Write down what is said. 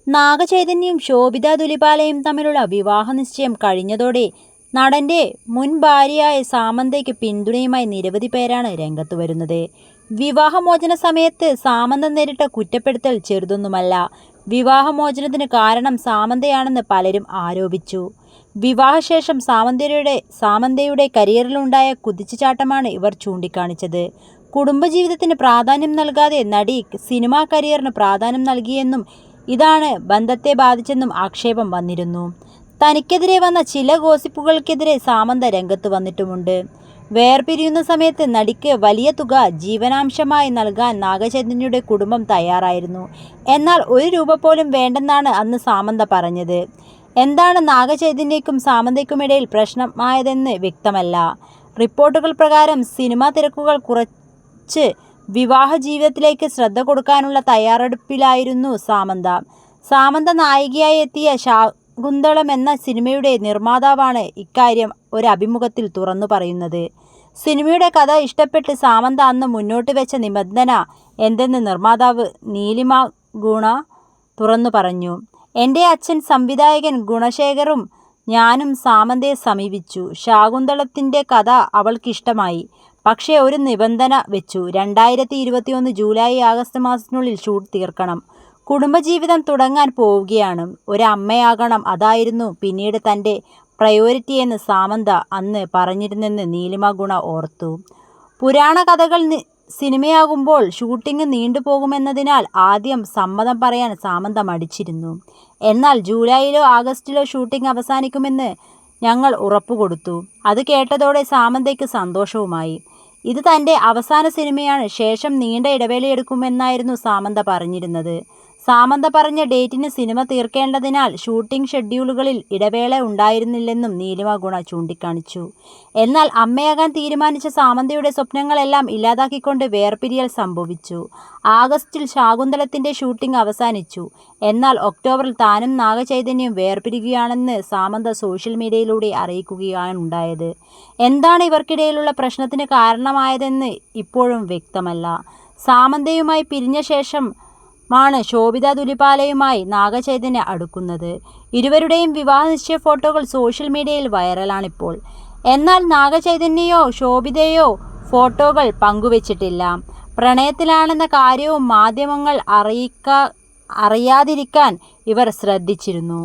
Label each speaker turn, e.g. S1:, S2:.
S1: നാഗചൈതന്യയും ശോഭിത ദുലിപാലയും തമ്മിലുള്ള വിവാഹ നിശ്ചയം കഴിഞ്ഞതോടെ നടന്റെ മുൻ ഭാര്യയായ സാമന്തയ്ക്ക് പിന്തുണയുമായി നിരവധി പേരാണ് രംഗത്തു വരുന്നത്. വിവാഹമോചന സമയത്ത് സാമന്ത നേരിട്ട കുറ്റപ്പെടുത്തൽ ചെറുതൊന്നുമല്ല. വിവാഹമോചനത്തിന് കാരണം സാമന്തയാണെന്ന് പലരും ആരോപിച്ചു. വിവാഹശേഷം സാമന്തയുടെ കരിയറിലുണ്ടായ കുതിച്ചുചാട്ടമാണ് ഇവർ ചൂണ്ടിക്കാണിച്ചത്. കുടുംബജീവിതത്തിന് പ്രാധാന്യം നൽകാതെ നടി സിനിമാ കരിയറിന് പ്രാധാന്യം നൽകിയെന്നും ഇതാണ് ബന്ധത്തെ ബാധിച്ചെന്നും ആക്ഷേപം വന്നിരുന്നു. തനിക്കെതിരെ വന്ന ചില ഗോസിപ്പുകൾക്കെതിരെ സാമന്ത രംഗത്ത് വന്നിട്ടുമുണ്ട്. വേർപിരിയുന്ന സമയത്ത് നടിക്ക് വലിയ തുക ജീവനാംശമായി നൽകാൻ നാഗചൈതന്യയുടെ കുടുംബം തയ്യാറായിരുന്നു. എന്നാൽ ഒരു രൂപ പോലും വേണ്ടെന്നാണ് അന്ന് സാമന്ത പറഞ്ഞത്. എന്താണ് നാഗചൈതന്യയ്ക്കും സാമന്തയ്ക്കുമിടയിൽ പ്രശ്നമായതെന്ന് വ്യക്തമല്ല. റിപ്പോർട്ടുകൾ പ്രകാരം സിനിമാ തിരക്കുകൾ കുറച്ച് വിവാഹ ജീവിതത്തിലേക്ക് ശ്രദ്ധ കൊടുക്കാനുള്ള തയ്യാറെടുപ്പിലായിരുന്നു സാമന്ത. സാമന്ത നായികയായി എത്തിയ ശാകുന്തളം എന്ന സിനിമയുടെ നിർമ്മാതാവാണ് ഇക്കാര്യം ഒരു അഭിമുഖത്തിൽ തുറന്നു പറയുന്നത്. സിനിമയുടെ കഥ ഇഷ്ടപ്പെട്ട് സാമന്ത അന്ന് മുന്നോട്ട് വെച്ച നിബന്ധന എന്തെന്ന് നിർമ്മാതാവ് നീലിമ ഗുണ തുറന്നു പറഞ്ഞു. എൻ്റെ അച്ഛൻ സംവിധായകൻ ഗുണശേഖറും ഞാനും സാമന്തയെ സമീപിച്ചു. ശാകുന്തളത്തിൻ്റെ കഥ അവൾക്കിഷ്ടമായി. പക്ഷേ ഒരു നിബന്ധന വെച്ചു. 2021 ജൂലൈ ആഗസ്റ്റ് മാസത്തിനുള്ളിൽ ഷൂട്ട് തീർക്കണം. കുടുംബജീവിതം തുടങ്ങാൻ പോവുകയാണ്. ഒരു അമ്മയാകണം. അതായിരുന്നു പിന്നീട് തൻ്റെ പ്രയോറിറ്റിയെന്ന് സാമന്ത അന്ന് പറഞ്ഞിരുന്നെന്ന് നീലിമ ഗുണ ഓർത്തു. പുരാണ കഥകൾ സിനിമയാകുമ്പോൾ ഷൂട്ടിംഗ് നീണ്ടുപോകുമെന്നതിനാൽ ആദ്യം സമ്മതം പറയാൻ സാമന്ത മടിച്ചിരുന്നു. എന്നാൽ ജൂലൈയിലോ ആഗസ്റ്റിലോ ഷൂട്ടിംഗ് അവസാനിക്കുമെന്ന് ഞങ്ങൾ ഉറപ്പുകൊടുത്തു. അത് കേട്ടതോടെ സാമന്തയ്ക്ക് സന്തോഷവുമായി. ഇത് തൻ്റെ അവസാന സിനിമയാണ്. ശേഷം നീണ്ട ഇടവേളയെടുക്കുമെന്നായിരുന്നു സാമന്ത പറഞ്ഞിരുന്നത്. സാമന്ത പറഞ്ഞ ഡേറ്റിന് സിനിമ തീർക്കേണ്ടതിനാൽ ഷൂട്ടിംഗ് ഷെഡ്യൂളുകളിൽ ഇടവേള ഉണ്ടായിരുന്നില്ലെന്നും നീലിമ ഗുണ ചൂണ്ടിക്കാണിച്ചു. എന്നാൽ അമ്മയാകാൻ തീരുമാനിച്ച സാമന്തയുടെ സ്വപ്നങ്ങളെല്ലാം ഇല്ലാതാക്കിക്കൊണ്ട് വേർപിരിയൽ സംഭവിച്ചു. ആഗസ്റ്റിൽ ശാകുന്തളത്തിൻ്റെ ഷൂട്ടിംഗ് അവസാനിച്ചു. എന്നാൽ ഒക്ടോബറിൽ താനും നാഗചൈതന്യവും വേർപിരിയുകയാണെന്ന് സാമന്ത സോഷ്യൽ മീഡിയയിലൂടെ അറിയിക്കുകയാണുണ്ടായത്. എന്താണ് ഇവർക്കിടയിലുള്ള പ്രശ്നത്തിന് കാരണമായതെന്ന് ഇപ്പോഴും വ്യക്തമല്ല. സാമന്തയുമായി പിരിഞ്ഞ ശേഷമാണ് ശോഭിത ദുലിപാലയുമായി നാഗചൈതന്യ അടുക്കുന്നത്. ഇരുവരുടെയും വിവാഹ നിശ്ചയ ഫോട്ടോകൾ സോഷ്യൽ മീഡിയയിൽ വൈറലാണിപ്പോൾ. എന്നാൽ നാഗചൈതന്യയോ ശോഭിതയോ ഫോട്ടോകൾ പങ്കുവച്ചിട്ടില്ല. പ്രണയത്തിലാണെന്ന കാര്യവും മാധ്യമങ്ങൾ അറിയാതിരിക്കാൻ ഇവർ ശ്രദ്ധിച്ചിരുന്നു.